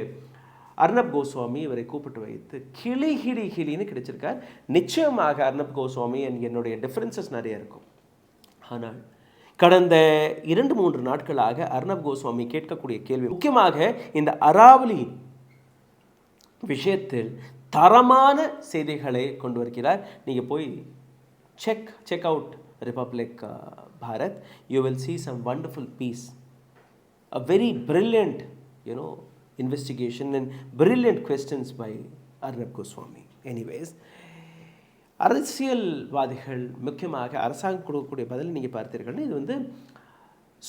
அர்ணப் கோஸ்வாமி இவரை கூப்பிட்டு வைத்து கிளின்னு கிடைச்சிருக்கார். நிச்சயமாக அர்ணப் கோஸ்வாமி என்னுடைய டிஃப்ரென்சஸ் நிறைய இருக்கும். ஆனால் கடந்த 2-3 நாட்களாக அர்ணப் கோஸ்வாமி கேட்கக்கூடிய கேள்வி, முக்கியமாக இந்த அராவலி விஷயத்தில் தரமான செய்திகளை கொண்டு வருகிறார். நீங்கள் போய் check out republic Bharat, you will see some wonderful piece, a very brilliant investigation and brilliant questions by Arnab Goswami. Anyways, அரசியல்வாதிகள் முக்கியமாக அரசாங்கம் கொடுக்கக்கூடிய பதில் நீங்கள் பார்த்தீர்கள், இது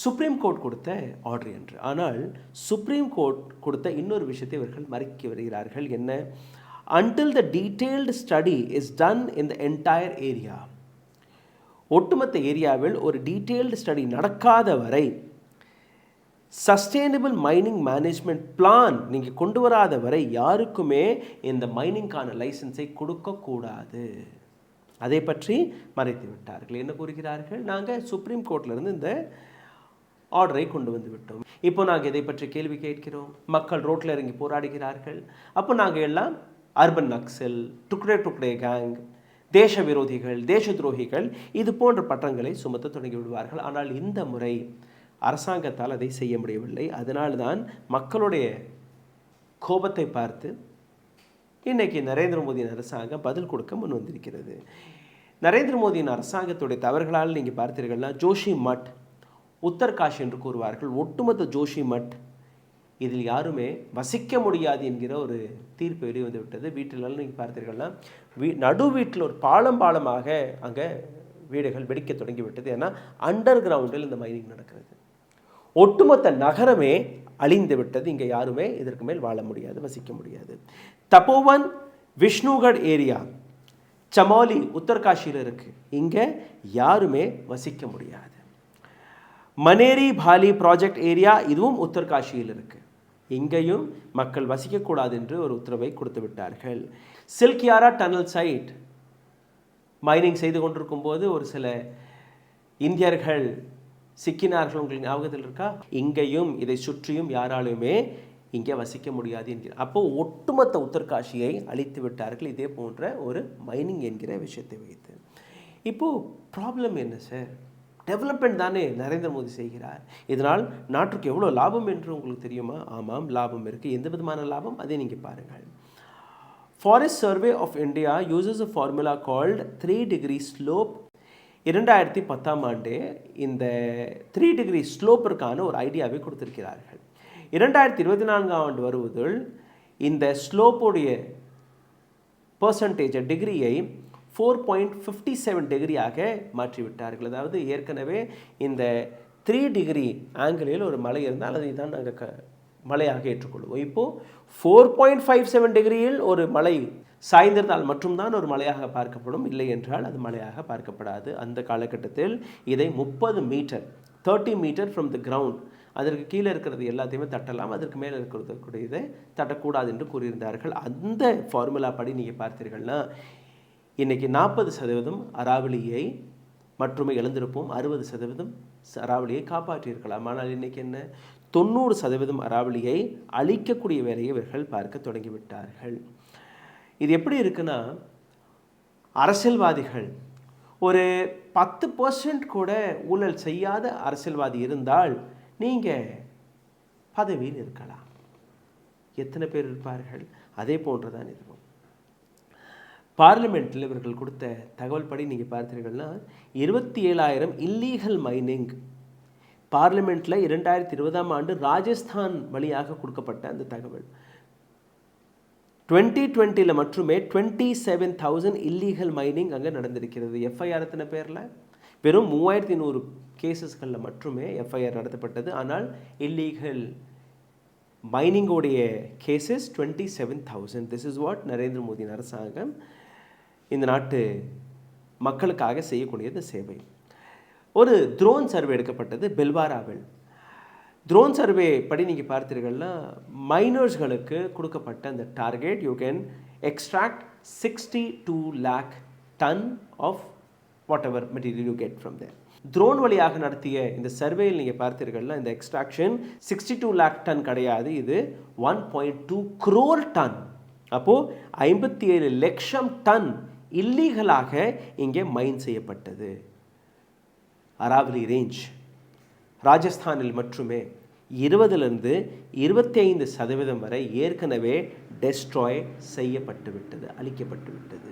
சுப்ரீம் கோர்ட் கொடுத்த ஆர்டர் என்று. ஆனால் சுப்ரீம் கோர்ட் கொடுத்த இன்னொரு விஷயத்தை இவர்கள் மறைக்க வருகிறார்கள். என்ன? until the detailed study is done in the entire area. ஒட்டுமொத்த ஏரியாவில் ஒரு டீட்டெயில்டு ஸ்டடி நடக்காத வரை, சஸ்டெயினபிள் மைனிங் மேனேஜ்மெண்ட் பிளான் நீங்கள் கொண்டு வராத வரை யாருக்குமே இந்த மைனிங்கான லைசன்ஸை கொடுக்கக்கூடாது. அதை பற்றி மறைத்து விட்டார்கள். என்ன கூறுகிறார்கள்? நாங்கள் சுப்ரீம் கோர்ட்லேருந்து இந்த ஆர்டரை கொண்டு வந்து விட்டோம். இப்போ நாங்கள் இதை பற்றி கேள்வி கேட்கிறோம். மக்கள் ரோட்டில் இறங்கி போராடுகிறார்கள். அப்போ நாங்கள் எல்லாம் அர்பன் நக்சல், டுக்டே கேங், தேச விரோதிகள், தேச துரோகிகள், இது போன்ற பட்டங்களை சுமத்த தொடங்கி விடுவார்கள். ஆனால் இந்த முறை அரசாங்கத்தால் அதை செய்ய முடியவில்லை. அதனால்தான் மக்களுடைய கோபத்தை பார்த்து இன்றைக்கி நரேந்திர மோடியின் அரசாங்கம் பதில் கொடுக்க முன் வந்திருக்கிறது. நரேந்திர மோடியின் அரசாங்கத்துடைய தவறுகளால் நீங்கள் பார்த்தீர்கள்னா ஜோஷி மட், உத்தர்காஷி என்று கூறுவார்கள், ஒட்டுமொத்த ஜோஷி மட், இதில் யாருமே வசிக்க முடியாது என்கிற ஒரு தீர்ப்பு வெளிவந்து விட்டது. வீட்டிலெல்லாம் நீங்கள் பார்த்தீர்கள்னா நடு வீட்டில் ஒரு பாலமாக அங்கே வீடுகள் வெடிக்க தொடங்கிவிட்டது. ஏன்னா அண்டர் கிரவுண்டில் இந்த மைனிங் நடக்கிறது. ஒட்டுமொத்த நகரமே அழிந்து விட்டது. இங்கே யாருமே இதற்கு மேல் வாழ முடியாது, வசிக்க முடியாது. தபோவன், விஷ்ணுகட் ஏரியா, சமோலி உத்தர்காஷியில் இருக்குது. இங்கே யாருமே வசிக்க முடியாது. மனேரி பாலி ப்ராஜெக்ட் ஏரியா, இதுவும் உத்தர்காஷியில் இருக்குது. இங்கேயும் மக்கள் வசிக்கக்கூடாது என்று ஒரு உத்தரவை கொடுத்து விட்டார்கள். சில்கியாரா டனல் சைட் மைனிங் செய்து கொண்டிருக்கும் போது ஒரு சில இந்தியர்கள் சிக்கினார்கள், உங்களுக்கு ஞாபகத்தில் இருக்கா? இங்கேயும் இதை சுற்றியும் யாராலுமே இங்கே வசிக்க முடியாது என்கிறார். அப்போ ஒட்டுமொத்த உத்தரகாஷியை அழித்து விட்டார்கள் இதே போன்ற ஒரு மைனிங் என்கிற விஷயத்தை வைத்து. இப்போது ப்ராப்ளம் என்ன சார்? டெவலப்மெண்ட் தானே நரேந்திர மோடி செய்கிறார். இதனால் நாட்டுக்கு எவ்வளோ லாபம் என்று உங்களுக்கு தெரியுமா? ஆமாம், லாபம் இருக்குது. எந்த விதமான லாபம் அதை நீங்கள் பாருங்கள். Forest survey of India uses a formula called 3 degree slope. 2010ஆம் ஆண்டு இந்த 3 டிகிரி ஸ்லோப்பிற்கான ஒரு ஐடியாவை கொடுத்திருக்கிறார்கள். 2024ஆம் ஆண்டு வருவதில் இந்த ஸ்லோப்புடைய பர்சன்டேஜ் டிகிரியை 4.57 டிகிரியாக மாற்றிவிட்டார்கள். அதாவது ஏற்கனவே இந்த 3 டிகிரி ஆங்கிளில் ஒரு மலை இருந்தால் அதை தான் நாங்கள் மலையாக ஏற்றுக்கொள்வோம். இப்போது 4.57 டிகிரியில் ஒரு மலை சாய்ந்திருந்தால் மட்டும்தான் ஒரு மலையாக பார்க்கப்படும், இல்லை என்றால் அது மலையாக பார்க்கப்படாது. அந்த காலகட்டத்தில் இதை 30 metre 30 metre from the ground, அதற்கு கீழே இருக்கிறது எல்லாத்தையுமே தட்டலாம், அதற்கு மேலே இருக்கிறது இதை தட்டக்கூடாது என்று கூறியிருந்தார்கள். அந்த ஃபார்முலா படி நீங்கள் பார்த்தீர்கள்னா இன்றைக்கி 40% அராவளியை மட்டுமே இழந்திருப்போம், 60% அராவளியை காப்பாற்றியிருக்கலாம். ஆனால் இன்றைக்கி என்ன, 90% அராவளியை அழிக்கக்கூடிய வேலையை இவர்கள் பார்க்க தொடங்கிவிட்டார்கள். இது எப்படி இருக்குன்னா, அரசியல்வாதிகள் ஒரு 10% கூட ஊழல் செய்யாத அரசியல்வாதி இருந்தால் நீங்கள் பதவியில் இருக்கலாம். எத்தனை பேர் இருப்பார்கள்? அதே போன்று தான் இதுவும். பார்லிமெண்ட்டில் இவர்கள் கொடுத்த தகவல் படி நீங்கள் பார்த்தீர்கள்னா 27,000 இல்லீகல் மைனிங் பார்லிமெண்ட்டில் 2020ஆம் ஆண்டு ராஜஸ்தான் வழியாக கொடுக்கப்பட்ட அந்த தகவல். 2020 மட்டுமே 27,000 இல்லீகல் மைனிங் அங்கே நடந்திருக்கிறது. எஃப்ஐஆர் எத்தனை பேரில்? வெறும் 3,100 கேசஸ்களில் மட்டுமே எஃப்ஐஆர் நடத்தப்பட்டது. ஆனால் இல்லீகல் மைனிங்கோடைய cases 27,000. This is what Narendra மோடியின் அரசாங்கம் இந்த நாட்டு மக்களுக்காக செய்யக்கூடியது சேவை. ஒரு ட்ரோன் சர்வே எடுக்கப்பட்டது பில்வாராவில். ட்ரோன் சர்வே படி நீங்கள் பார்த்தீர்கள்னா மைனர்ஸ்களுக்கு கொடுக்கப்பட்ட அந்த target, you can extract 62 lakh ton of whatever material you get from there. Drone வழியாக நடத்திய இந்த சர்வேயில் நீங்கள் பார்த்தீர்கள்னா இந்த எக்ஸ்ட்ராக்ஷன் 62 lakh டன் கிடையாது, இது 1.2 crore டன். அப்போது 57 லட்சம் டன் இல்லீகலாக இங்கே மைன் செய்யப்பட்டது. அராவலி ரேஞ்ச் ராஜஸ்தானில் மட்டுமே 20லிருந்து 25% வரை ஏற்கனவே டெஸ்ட்ராய் செய்யப்பட்டு விட்டது, அழிக்கப்பட்டு விட்டது.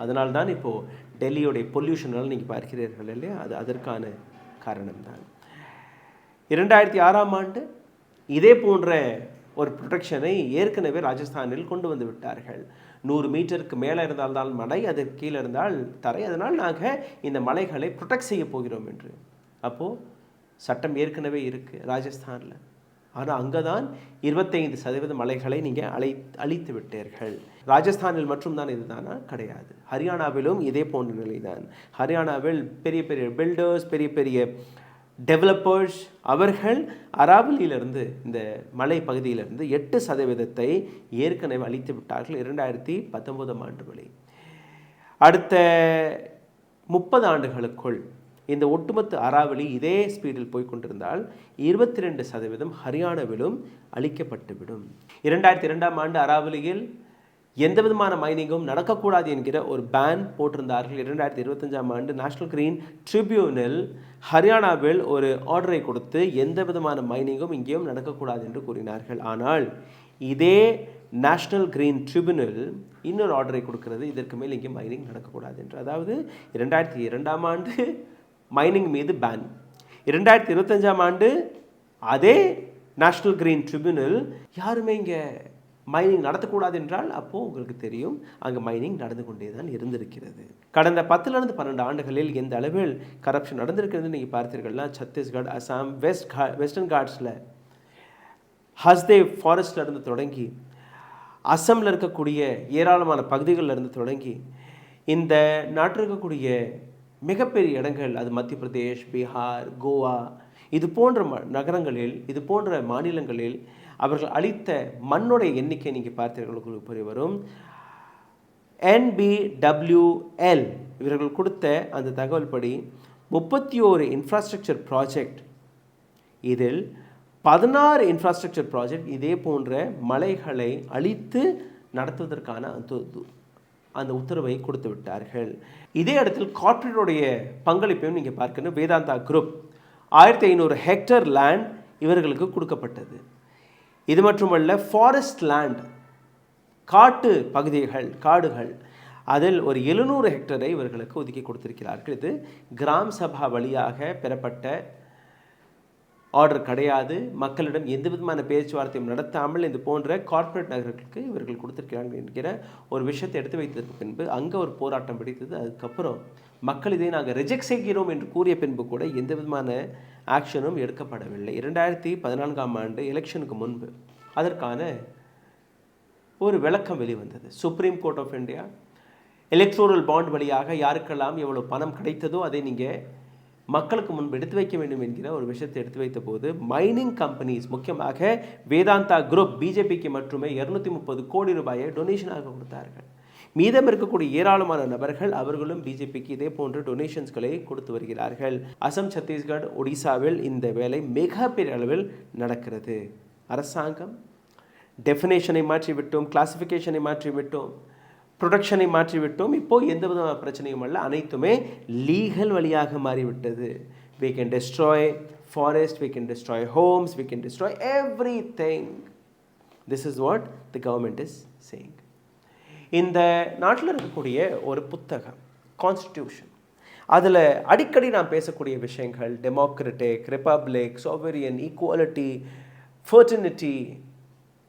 அதனால்தான் இப்போது டெல்லியோடைய பொல்யூஷனால் நீங்கள் பார்க்கிறீர்கள் இல்லையா, அது அதற்கான காரணம்தான். 2006ஆம் ஆண்டு இதே போன்ற ஒரு ப்ரொடெக்ஷனை ஏற்கனவே ராஜஸ்தானில் கொண்டு வந்து விட்டார்கள். 100 மீட்டருக்கு மேலே இருந்தால்தான் மலை, அதற்கு கீழே இருந்தால் தரை, அதனால் நாங்கள் இந்த மலைகளை ப்ரொடெக்ட் செய்ய போகிறோம் என்று. அப்போது சட்டம் ஏற்கனவே இருக்குது ராஜஸ்தானில். ஆனால் அங்கே தான் 25% மலைகளை நீங்கள் அழித்து விட்டீர்கள். ராஜஸ்தானில் மட்டும்தான் இதுதானா? கிடையாது. ஹரியானாவிலும் இதே போன்ற நிலைதான். ஹரியானாவில் பெரிய பெரிய பில்டர்ஸ், பெரிய பெரிய டெவலப்பர்ஸ், அவர்கள் அராவலியிலிருந்து இந்த மலை பகுதியிலிருந்து 8% ஏற்கனவே அழித்து விட்டார்கள் 2019ஆம் ஆண்டு வரை. அடுத்த 30 ஆண்டுகளுக்குள் இந்த ஒட்டுமொத்த அராவலி இதே ஸ்பீடில் போய்கொண்டிருந்தால் 22% ஹரியானாவிலும் அழிக்கப்பட்டுவிடும். 2002ஆம் ஆண்டு அராவலியில் எந்த விதமான மைனிங்கும் நடக்கக்கூடாது என்கிற ஒரு பேன் போட்டிருந்தார்கள். 2025ஆம் ஆண்டு நேஷனல் கிரீன் ட்ரிபியூனல் ஹரியானாவில் ஒரு ஆர்டரை கொடுத்து எந்த விதமான மைனிங்கும் இங்கேயும் நடக்கக்கூடாது என்று கூறினார்கள். ஆனால் இதே நேஷனல் கிரீன் ட்ரிபியூனல் இன்னொரு ஆர்டரை கொடுக்கிறது, இதற்கு மேல் இங்கே மைனிங் நடக்கக்கூடாது என்று. அதாவது 2002ஆம் ஆண்டு மைனிங் மீது பேன், 2025ஆம் ஆண்டு அதே நேஷனல் கிரீன் ட்ரிபியூனல் யாருமே இங்கே மைனிங் நடத்தக்கூடாது என்றால் அப்போது உங்களுக்கு தெரியும் அங்கே மைனிங் நடந்து கொண்டே தான் இருந்திருக்கிறது. கடந்த 10லிருந்து 12 ஆண்டுகளில் எந்த அளவில் கரப்ஷன் நடந்திருக்கிறது நீங்கள் பார்த்தீர்கள்னா, சத்தீஸ்கர், அசாம், வெஸ்டர்ன் காட்ஸில் ஹஸ்தேவ் ஃபாரஸ்டில் இருந்து தொடங்கி அஸ்ஸாமில் இருக்கக்கூடிய ஏராளமான பகுதிகளில் இருந்து தொடங்கி இந்த நாட்டில் இருக்கக்கூடிய மிகப்பெரிய இடங்கள், அது மத்திய பிரதேஷ், பீகார், கோவா, இது போன்ற நகரங்களில், இது போன்ற மாநிலங்களில் அவர்கள் அளித்த மண்ணுடைய எண்ணிக்கை நீங்கள் பார்த்தீர்கள் புரிய வரும். NBWL இவர்கள் கொடுத்த அந்த தகவல் படி 31 இன்ஃப்ராஸ்ட்ரக்சர் ப்ராஜெக்ட், இதில் 16 இன்ஃப்ராஸ்ட்ரக்சர் ப்ராஜெக்ட் இதே போன்ற மலைகளை அழித்து நடத்துவதற்கான அந்த உத்தரவை கொடுத்து விட்டார்கள். இதே இடத்தில் கார்ப்பரேட்டுடைய பங்களிப்பையும் நீங்கள் பார்க்கணும். வேதாந்தா குரூப் 1500 ஹெக்டர் லேண்ட் இவர்களுக்கு கொடுக்கப்பட்டது. இது மட்டுமல்ல, ஃபாரஸ்ட் லேண்ட் காட்டு பகுதிகள், காடுகள், அதில் ஒரு 700 ஹெக்டரை இவர்களுக்கு ஒதுக்கி கொடுத்திருக்கிறார்கள். இது கிராம் சபா வழியாக பெறப்பட்ட ஆர்டர் கிடையாது. மக்களிடம் எந்த விதமான பேச்சுவார்த்தையும் நடத்தாமல் இது போன்ற கார்ப்பரேட் நகர்களுக்கு இவர்கள் கொடுத்திருக்கிறார்கள் என்கிற ஒரு விஷயத்தை எடுத்து வைத்ததற்கு பின்பு அங்கே ஒரு போராட்டம் பிடித்தது. அதுக்கப்புறம் மக்கள் இதை நாங்கள் ரிஜெக்ட் செய்கிறோம் என்று கூறிய பின்பு கூட எந்த விதமான ஆக்ஷனும் எடுக்கப்படவில்லை. 2014ஆம் ஆண்டு எலெக்ஷனுக்கு முன்பு அதற்கான ஒரு விளக்கம் வெளிவந்தது. Supreme court of India electoral bond வழியாக யாருக்கெல்லாம் எவ்வளோ பணம் கிடைத்ததோ அதை நீங்கள் மக்களுக்கு முன்பு எடுத்து வைக்க வேண்டும் என்கிற ஒரு விஷயத்தை எடுத்து வைத்த போது மைனிங் கம்பெனிஸ், முக்கியமாக வேதாந்தா குரூப் பிஜேபிக்கு மட்டுமே 230 கோடி ரூபாயை டொனேஷனாக கொடுத்தார்கள். மீதம் இருக்கக்கூடிய ஏராளமான நபர்கள் அவர்களும் பிஜேபிக்கு இதே போன்ற டொனேஷன்ஸ்களை கொடுத்து வருகிறார்கள். அசாம், சத்தீஸ்கர், ஒடிசாவில் இந்த வேலை மிகப்பெரிய அளவில் நடக்கிறது. அரசாங்கம் டெஃபினேஷனை மாற்றிவிட்டோம், கிளாசிஃபிகேஷனை மாற்றிவிட்டோம், ப்ரொடக்ஷனை மாற்றிவிட்டோம். இப்போது எந்த விதமான பிரச்சனையும் அல்ல, அனைத்துமே லீகல் வழியாக மாறிவிட்டது. we can destroy forest, we can destroy homes, we can destroy everything. This is what the government is saying. இந்த நாட்டில் இருக்கக்கூடிய ஒரு புத்தகம் கான்ஸ்டிடியூஷன், அதில் அடிக்கடி நாம் பேசக்கூடிய விஷயங்கள் democratic, republic, sovereign, equality, fraternity.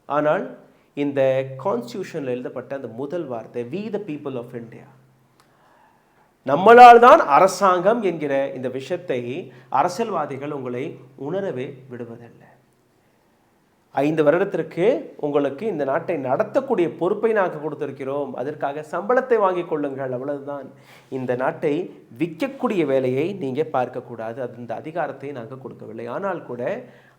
ஆனால் இந்த கான்ஸ்டியூஷனில் எழுதப்பட்ட அந்த முதல் வார்த்தை we the people of India, நம்மளால் தான் அரசாங்கம் என்கிற இந்த விஷயத்தை அரசியல்வாதிகள் உங்களை உணரவே விடுவதில்லை. 5 வருடத்திற்கு உங்களுக்கு இந்த நாட்டை நடத்தக்கூடிய பொறுப்பை நாங்கள் கொடுத்திருக்கிறோம், அதற்காக சம்பளத்தை வாங்கிக் கொள்ளுங்கள், அவ்வளவுதான். இந்த நாட்டை விற்கக்கூடிய வேலையை நீங்கள் பார்க்கக்கூடாது, அந்த அதிகாரத்தை நாங்கள் கொடுக்கவில்லை. ஆனால் கூட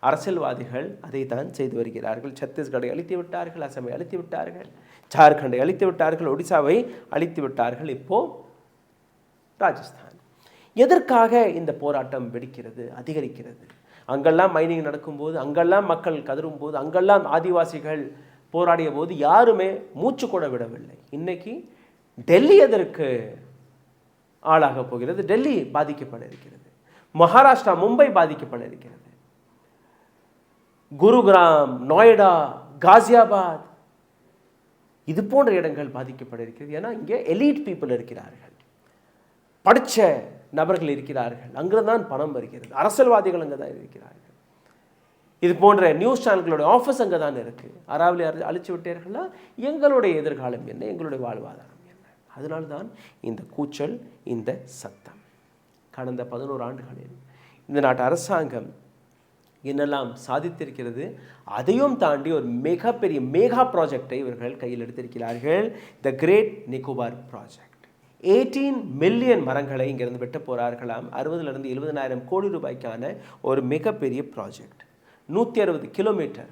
அரசியல்வாதிகள் அதை தான் செய்து வருகிறார்கள். சத்தீஸ்கரை அழித்து விட்டார்கள், அசாமை அழித்து விட்டார்கள், ஜார்க்கண்டை அழித்து விட்டார்கள், ஒடிசாவை அழித்து விட்டார்கள், இப்போ ராஜஸ்தான். எதற்காக இந்த போராட்டம் வெடிக்கிறது, அதிகரிக்கிறது? அங்கெல்லாம் மைனிங் நடக்கும்போது, அங்கெல்லாம் மக்கள் கதறும்போது, அங்கெல்லாம் ஆதிவாசிகள் போராடிய போது யாருமே மூச்சு கூட விடவில்லை. இன்னைக்கு டெல்லி எதற்கு ஆளாக போகிறது? டெல்லி பாதிக்கப்பட இருக்கிறது, மகாராஷ்டிரா, மும்பை பாதிக்கப்பட இருக்கிறது, குருகிராம், நொய்டா, காசியாபாத், இது போன்ற இடங்கள் பாதிக்கப்பட இருக்கிறது. ஏன்னா இங்கே எலீட் பீப்புள் இருக்கிறார்கள், படித்த நபர்கள் இருக்கிறார்கள், அங்கே தான் பணம் வருகிறது, அரசியல்வாதிகள் அங்கே தான் இருக்கிறார்கள். இது போன்ற நியூஸ் சேனல்களுடைய ஆஃபீஸ் அங்கே தான் இருக்குது. அராவலி அழிச்சு விட்டீர்களா, எங்களுடைய எதிர்காலம் என்ன, எங்களுடைய வாழ்வாதாரம் என்ன? அதனால தான் இந்த கூச்சல், இந்த சத்தம். கடந்த 11 ஆண்டுகளில் இந்த நாட்டு அரசாங்கம் என்னெல்லாம் சாதித்திருக்கிறது, அதையும் தாண்டி ஒரு மிகப்பெரிய மேகா ப்ராஜெக்டை இவர்கள் கையில் எடுத்திருக்கிறார்கள். The great Nicobar project. 18 million மரங்களை இங்கிருந்து வெட்ட போகிறார்களாம். 60,000 to 70,000 கோடி ரூபாய்க்கான ஒரு மிகப்பெரிய project. 160 kilometre.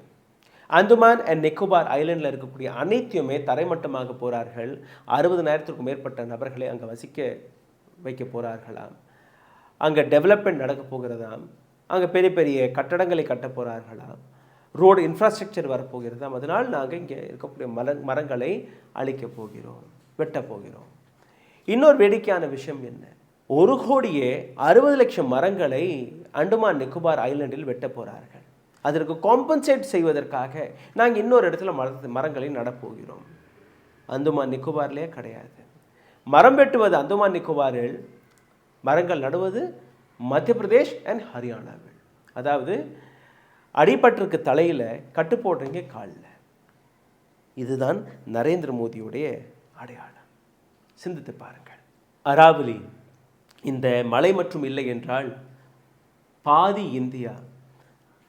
Andaman and Nicobar ஐலண்டில் இருக்கக்கூடிய அனைத்தையுமே தரைமட்டமாக போகிறார்கள். 60,000க்கும் மேற்பட்ட நபர்களை அங்கே வசிக்க வைக்க போகிறார்களாம். அங்கே டெவலப்மெண்ட் நடக்க போகிறதாம். அங்கே பெரிய பெரிய கட்டடங்களை கட்ட போகிறார்களாம். Road infrastructure வரப்போகிறதாம். அதனால் நாங்கள் இங்கே இருக்கக்கூடிய மரங்களை அழிக்க போகிறோம், வெட்ட போகிறோம். இன்னொரு வேடிக்கையான விஷயம் என்ன, 1,60,00,000 மரங்களை அந்தமான் நிக்கோபார் ஐலண்டில் வெட்ட போகிறார்கள். அதற்கு காம்பன்சேட் செய்வதற்காக நாங்கள் இன்னொரு இடத்துல மரங்களை நடப்போகிறோம். அந்தமான் நிக்கோபார்லேயே கிடையாது. மரம் வெட்டுவது அந்தமான் நிக்கோபாரில், மரங்கள் நடுவது மத்திய பிரதேஷ் அண்ட் ஹரியானாவில். அதாவது அடிபட்டிருக்கு தலையில், கட்டு போடுறீங்க காலில். இதுதான் நரேந்திர மோடியுடைய அடையாளம். சிந்தித்து பாருங்கள். அராவலி இந்த மலை மற்றும் இல்லை என்றால் பாதி இந்தியா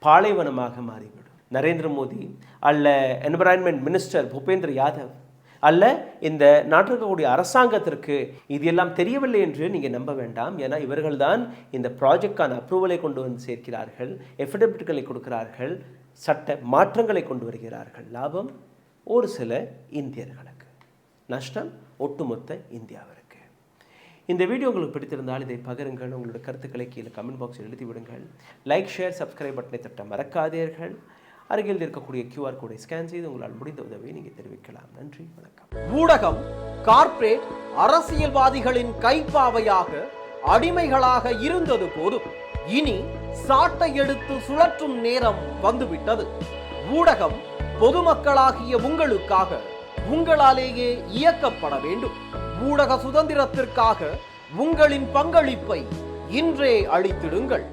பாலைவனமாக மாறிவிடும். நரேந்திர மோடி அல்ல என்விரான்மெண்ட் மினிஸ்டர் பூபேந்திர யாதவ் அல்ல இந்த நாட்டிற்கக்கூடிய அரசாங்கத்திற்கு இது எல்லாம் தெரியவில்லை என்று நீங்கள் நம்ப வேண்டாம். ஏன்னா இவர்கள் தான் இந்த ப்ராஜெக்டுக்கான அப்ரூவலை கொண்டு வந்து சேர்க்கிறார்கள், எஃபிடவிட்களை கொடுக்கிறார்கள், சட்ட மாற்றங்களை கொண்டு வருகிறார்கள். லாபம் ஒரு சில இந்தியர்களுக்கு, நஷ்டம் ஒட்டுமொத்த இந்தியாவிற்கு. இந்த வீடியோ உங்களுக்கு பிடித்திருந்தால் இதை பகிருங்கள். உங்களுடைய கருத்துக்களை கீழே கமெண்ட் பாக்ஸில் எழுதி விடுங்கள். லைக், ஷேர், சப்ஸ்கிரைப் பட்டனை தட்ட மறக்காதீர்கள். அருகில் இருக்கக்கூடிய QR கோடை ஸ்கேன் செய்து உங்களால் முடிந்த உதவியை நீங்கள் தெரிவிக்கலாம். நன்றி, வணக்கம். ஊடகம் கார்ப்பரேட் அரசியல்வாதிகளின் கைப்பாவையாக அடிமைகளாக இருந்தது போதும். இனி சாட்டை எடுத்து சுழற்றும் நேரம் வந்துவிட்டது. ஊடகம் பொதுமக்களாகிய உங்களுக்காக, உங்களாலேயே இயக்கப்பட வேண்டும். ஊடக சுதந்திரத்திற்காக உங்களின் பங்களிப்பை இன்றே அளித்திடுங்கள்.